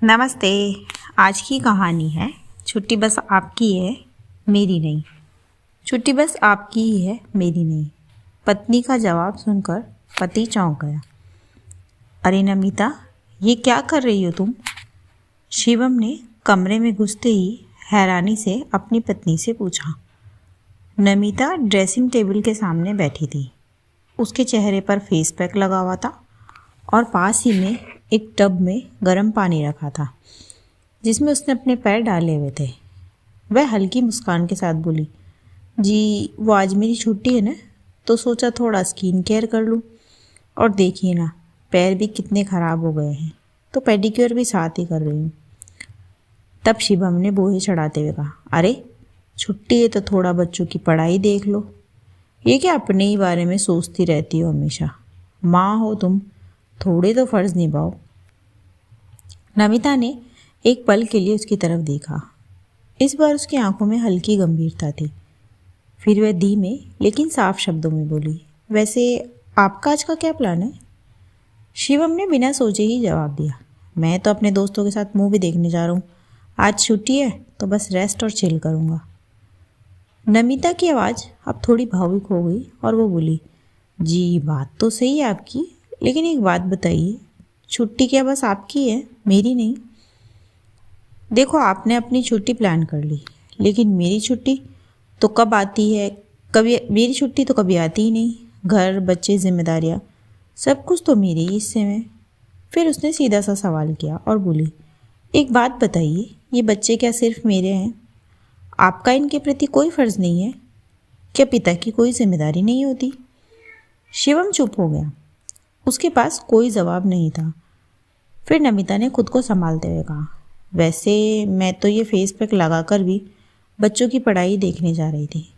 नमस्ते। आज की कहानी है छुट्टी बस आपकी है मेरी नहीं। छुट्टी बस आपकी ही है मेरी नहीं। पत्नी का जवाब सुनकर पति चौंक गया। अरे नमिता, ये क्या कर रही हो तुम? शिवम ने कमरे में घुसते ही हैरानी से अपनी पत्नी से पूछा। नमिता ड्रेसिंग टेबल के सामने बैठी थी। उसके चेहरे पर फेस पैक लगा हुआ था और पास ही में एक टब में गर्म पानी रखा था जिसमें उसने अपने पैर डाले हुए थे। वह हल्की मुस्कान के साथ बोली, जी वो आज मेरी छुट्टी है ना, तो सोचा थोड़ा स्किन केयर कर लूँ। और देखिए ना, पैर भी कितने ख़राब हो गए हैं, तो पेडिक्योर भी साथ ही कर रही हूँ। तब शिवम ने बोहे चढ़ाते हुए कहा, अरे छुट्टी है तो थोड़ा बच्चों की पढ़ाई देख लो। ये क्या अपने ही बारे में सोचती रहती हो हमेशा? माँ हो तुम, थोड़े तो फ़र्ज़ निभाओ। नमिता ने एक पल के लिए उसकी तरफ देखा। इस बार उसकी आंखों में हल्की गंभीरता थी। फिर वह धीमे लेकिन साफ शब्दों में बोली, वैसे आपका आज का क्या प्लान है? शिवम ने बिना सोचे ही जवाब दिया, मैं तो अपने दोस्तों के साथ मूवी देखने जा रहा हूँ। आज छुट्टी है तो बस रेस्ट और चिल करूँगा। नमिता की आवाज़ अब थोड़ी भावुक हो गई और वो बोली, जी बात तो सही है आपकी, लेकिन एक बात बताइए, छुट्टी क्या बस आपकी है मेरी नहीं? देखो, आपने अपनी छुट्टी प्लान कर ली, लेकिन मेरी छुट्टी तो कब आती है? मेरी छुट्टी तो कभी आती ही नहीं। घर, बच्चे, जिम्मेदारियाँ, सब कुछ तो मेरे ही हिस्से में। फिर उसने सीधा सा सवाल किया और बोली, एक बात बताइए, ये बच्चे क्या सिर्फ मेरे हैं? आपका इनके प्रति कोई फ़र्ज़ नहीं है? क्या पिता की कोई जिम्मेदारी नहीं होती? शिवम चुप हो गया। उसके पास कोई जवाब नहीं था। फिर नमिता ने खुद को संभालते हुए कहा, वैसे मैं तो ये फेस पैक लगाकर भी बच्चों की पढ़ाई देखने जा रही थी।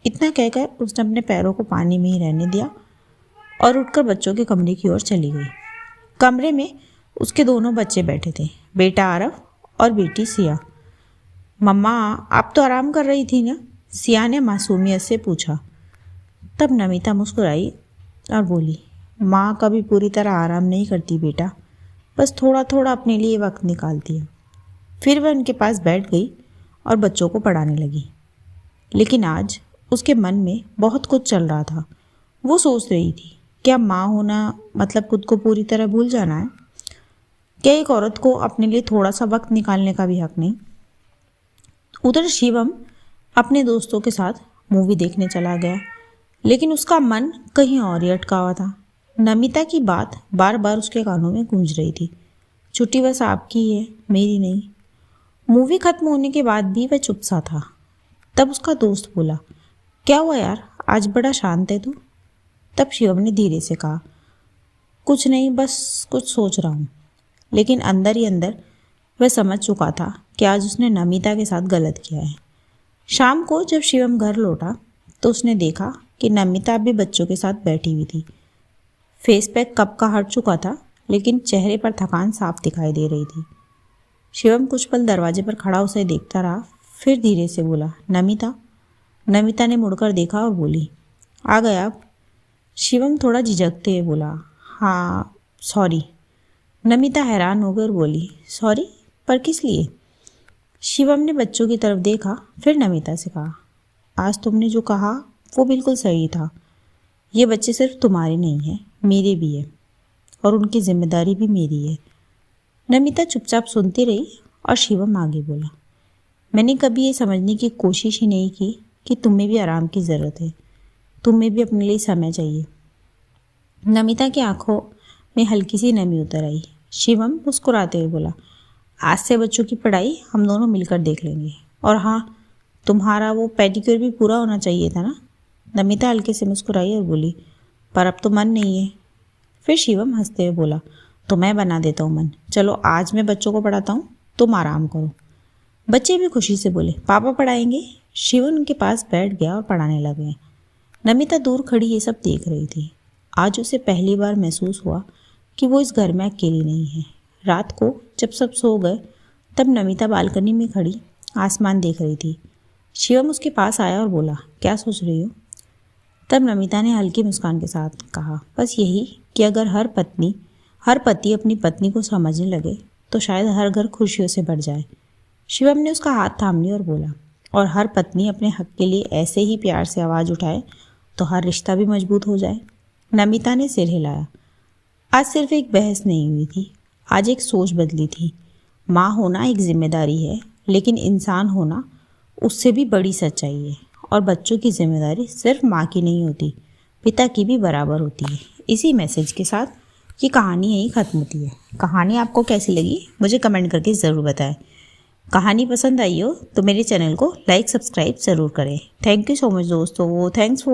इतना कहकर उसने अपने पैरों को पानी में ही रहने दिया और उठकर बच्चों के कमरे की ओर चली गई। कमरे में उसके दोनों बच्चे बैठे थे, बेटा आरव और बेटी सिया। मम्मा, आप तो आराम कर रही थी ना? सिया ने मासूमियत से पूछा। तब नमिता मुस्कुराई और बोली, माँ कभी पूरी तरह आराम नहीं करती बेटा, बस थोड़ा थोड़ा अपने लिए वक्त निकालती है। फिर वह उनके पास बैठ गई और बच्चों को पढ़ाने लगी। लेकिन आज उसके मन में बहुत कुछ चल रहा था। वो सोच रही थी, क्या माँ होना मतलब खुद को पूरी तरह भूल जाना है? क्या एक औरत को अपने लिए थोड़ा सा वक्त निकालने का भी हक नहीं? उधर शिवम अपने दोस्तों के साथ मूवी देखने चला गया, लेकिन उसका मन कहीं और ही अटका हुआ था। नमिता की बात बार बार उसके कानों में गूंज रही थी, छुट्टी बस आपकी ही है मेरी नहीं। मूवी खत्म होने के बाद भी वह चुप सा था। तब उसका दोस्त बोला, क्या हुआ यार, आज बड़ा शांत है तू? तब शिवम ने धीरे से कहा, कुछ नहीं, बस कुछ सोच रहा हूँ। लेकिन अंदर ही अंदर वह समझ चुका था कि आज उसने नमिता के साथ गलत किया है। शाम को जब शिवम घर लौटा तो उसने देखा कि नमिता भी बच्चों के साथ बैठी हुई थी। फेस पैक कब का हट चुका था, लेकिन चेहरे पर थकान साफ दिखाई दे रही थी। शिवम कुछ पल दरवाजे पर खड़ा उसे देखता रहा, फिर धीरे से बोला, नमिता। नमिता ने मुड़कर देखा और बोली, आ गए आप? शिवम थोड़ा झिझकते हुए बोला, हाँ सॉरी। नमिता हैरान होकर बोली, सॉरी पर किस लिए? शिवम ने बच्चों की तरफ देखा, फिर नमिता से कहा, आज तुमने जो कहा वो बिल्कुल सही था। ये बच्चे सिर्फ तुम्हारे नहीं हैं, मेरे भी है, और उनकी जिम्मेदारी भी मेरी है। नमिता चुपचाप सुनती रही और शिवम आगे बोला, मैंने कभी ये समझने की कोशिश ही नहीं की कि तुम्हें भी आराम की ज़रूरत है, तुम्हें भी अपने लिए समय चाहिए। नमिता की आंखों में हल्की सी नमी उतर आई। शिवम मुस्कुराते हुए बोला, आज से बच्चों की पढ़ाई हम दोनों मिलकर देख लेंगे, और हाँ, तुम्हारा वो पेडिक्योर भी पूरा होना चाहिए था ना? नमिता हल्के से मुस्कुराई और बोली, पर अब तो मन नहीं है। फिर शिवम हंसते हुए बोला, तो मैं बना देता हूँ मन, चलो आज मैं बच्चों को पढ़ाता हूँ, तुम आराम करो। बच्चे भी खुशी से बोले, पापा पढ़ाएंगे। शिवम उनके पास बैठ गया और पढ़ाने लगे। नमिता दूर खड़ी ये सब देख रही थी। आज उसे पहली बार महसूस हुआ कि वो इस घर में अकेली नहीं है। रात को जब सब सो गए तब नमिता बालकनी में खड़ी आसमान देख रही थी। शिवम उसके पास आया और बोला, क्या सोच रही हो? तब नमिता ने हल्की मुस्कान के साथ कहा, बस यही कि अगर हर पति अपनी पत्नी को समझने लगे तो शायद हर घर खुशियों से भर जाए। शिवम ने उसका हाथ थाम लिया और बोला, और हर पत्नी अपने हक के लिए ऐसे ही प्यार से आवाज़ उठाए तो हर रिश्ता भी मजबूत हो जाए। नमिता ने सिर हिलाया। आज सिर्फ एक बहस नहीं हुई थी, आज एक सोच बदली थी। माँ होना एक जिम्मेदारी है, लेकिन इंसान होना उससे भी बड़ी सच्चाई है। और बच्चों की जिम्मेदारी सिर्फ माँ की नहीं होती, पिता की भी बराबर होती है। इसी मैसेज के साथ ये कहानी यहीं ख़त्म होती है। कहानी आपको कैसी लगी मुझे कमेंट करके ज़रूर बताएं। कहानी पसंद आई हो तो मेरे चैनल को लाइक सब्सक्राइब ज़रूर करें। थैंक यू सो मच दोस्तों। Thanks for